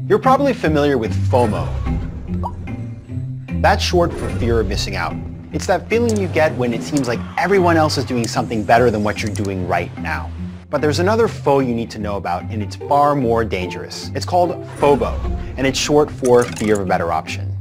You're probably familiar with FOMO. That's short for fear of missing out. It's that feeling you get when it seems like everyone else is doing something better than what you're doing right now. But there's another foe you need to know about, and it's far more dangerous. It's called FOBO, and it's short for fear of a better option.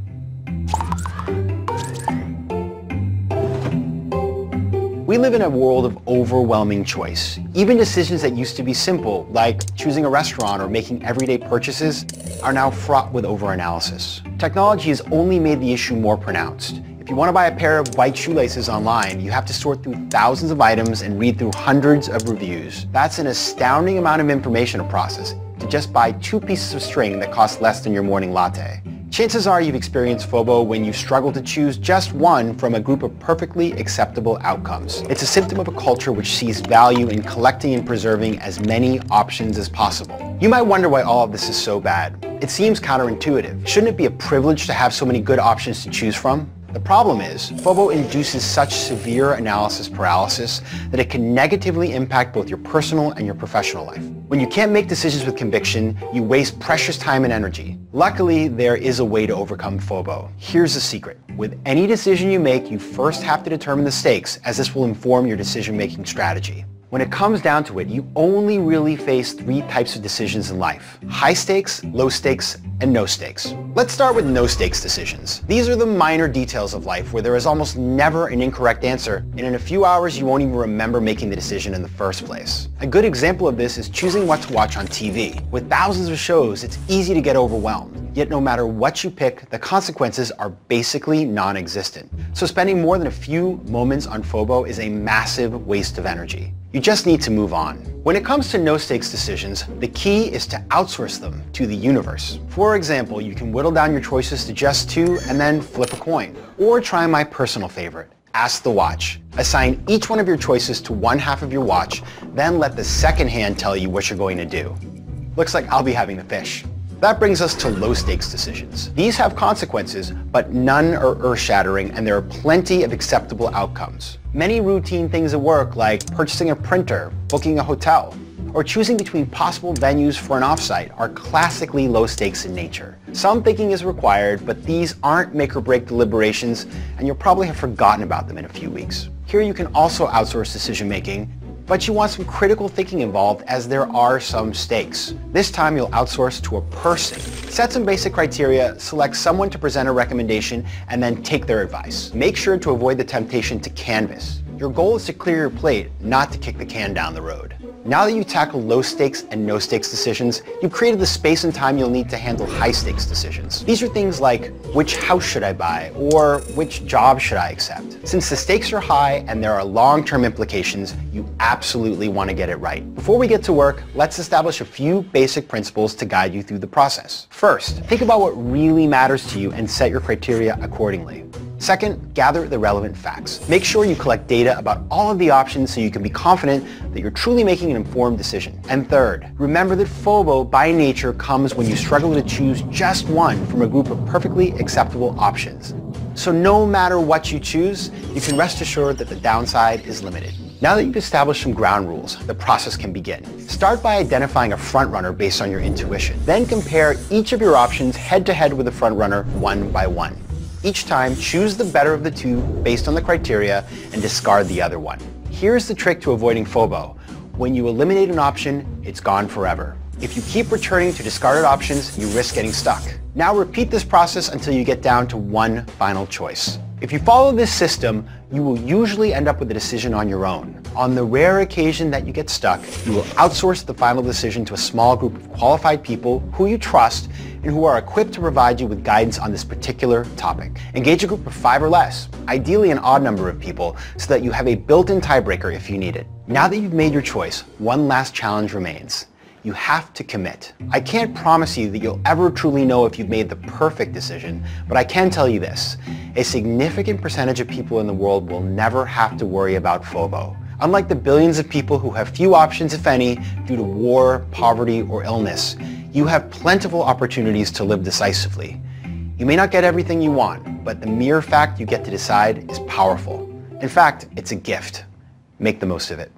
We live in a world of overwhelming choice. Even decisions that used to be simple, like choosing a restaurant or making everyday purchases, are now fraught with overanalysis. Technology has only made the issue more pronounced. If you want to buy a pair of white shoelaces online, you have to sort through thousands of items and read through hundreds of reviews. That's an astounding amount of information to process to just buy 2 pieces of string that cost less than your morning latte. Chances are you've experienced FOBO when you've struggled to choose just one from a group of perfectly acceptable outcomes. It's a symptom of a culture which sees value in collecting and preserving as many options as possible. You might wonder why all of this is so bad. It seems counterintuitive. Shouldn't it be a privilege to have so many good options to choose from? The problem is, FOBO induces such severe analysis paralysis that it can negatively impact both your personal and your professional life. When you can't make decisions with conviction, you waste precious time and energy. Luckily, there is a way to overcome FOBO. Here's the secret. With any decision you make, you first have to determine the stakes, as this will inform your decision-making strategy. When it comes down to it, you only really face 3 types of decisions in life: high stakes, low stakes, and no stakes. Let's start with no stakes decisions. These are the minor details of life where there is almost never an incorrect answer, and in a few hours you won't even remember making the decision in the first place. A good example of this is choosing what to watch on TV. With thousands of shows, it's easy to get overwhelmed. Yet no matter what you pick, the consequences are basically non-existent. So spending more than a few moments on FOBO is a massive waste of energy. You just need to move on. When it comes to no-stakes decisions, the key is to outsource them to the universe. For example, you can whittle down your choices to just 2 and then flip a coin. Or try my personal favorite, ask the watch. Assign each one of your choices to one half of your watch, then let the second hand tell you what you're going to do. Looks like I'll be having the fish. That brings us to low-stakes decisions. These have consequences, but none are earth-shattering, and there are plenty of acceptable outcomes. Many routine things at work, like purchasing a printer, booking a hotel, or choosing between possible venues for an offsite, are classically low stakes in nature. Some thinking is required, but these aren't make-or-break deliberations, and you'll probably have forgotten about them in a few weeks. Here you can also outsource decision-making, but you want some critical thinking involved, as there are some stakes. This time you'll outsource to a person. Set some basic criteria, select someone to present a recommendation, and then take their advice. Make sure to avoid the temptation to canvas. Your goal is to clear your plate, not to kick the can down the road. Now that you've tackled low stakes and no stakes decisions, you've created the space and time you'll need to handle high stakes decisions. These are things like, which house should I buy, or which job should I accept? Since the stakes are high and there are long-term implications, you absolutely want to get it right. Before we get to work, let's establish a few basic principles to guide you through the process. First, think about what really matters to you and set your criteria accordingly. Second, gather the relevant facts. Make sure you collect data about all of the options so you can be confident that you're truly making an informed decision. And third, remember that FOBO by nature comes when you struggle to choose just one from a group of perfectly acceptable options. So no matter what you choose, you can rest assured that the downside is limited. Now that you've established some ground rules, the process can begin. Start by identifying a front-runner based on your intuition. Then compare each of your options head-to-head with the front-runner one by one. Each time, choose the better of the 2 based on the criteria and discard the other one. Here's the trick to avoiding FOBO. When you eliminate an option, it's gone forever. If you keep returning to discarded options, you risk getting stuck. Now repeat this process until you get down to one final choice. If you follow this system, you will usually end up with a decision on your own. On the rare occasion that you get stuck, you will outsource the final decision to a small group of qualified people who you trust and who are equipped to provide you with guidance on this particular topic. Engage a group of 5 or less, ideally an odd number of people, so that you have a built-in tiebreaker if you need it. Now that you've made your choice, one last challenge remains. You have to commit. I can't promise you that you'll ever truly know if you've made the perfect decision, but I can tell you this. A significant percentage of people in the world will never have to worry about FOBO. Unlike the billions of people who have few options, if any, due to war, poverty, or illness, you have plentiful opportunities to live decisively. You may not get everything you want, but the mere fact you get to decide is powerful. In fact, it's a gift. Make the most of it.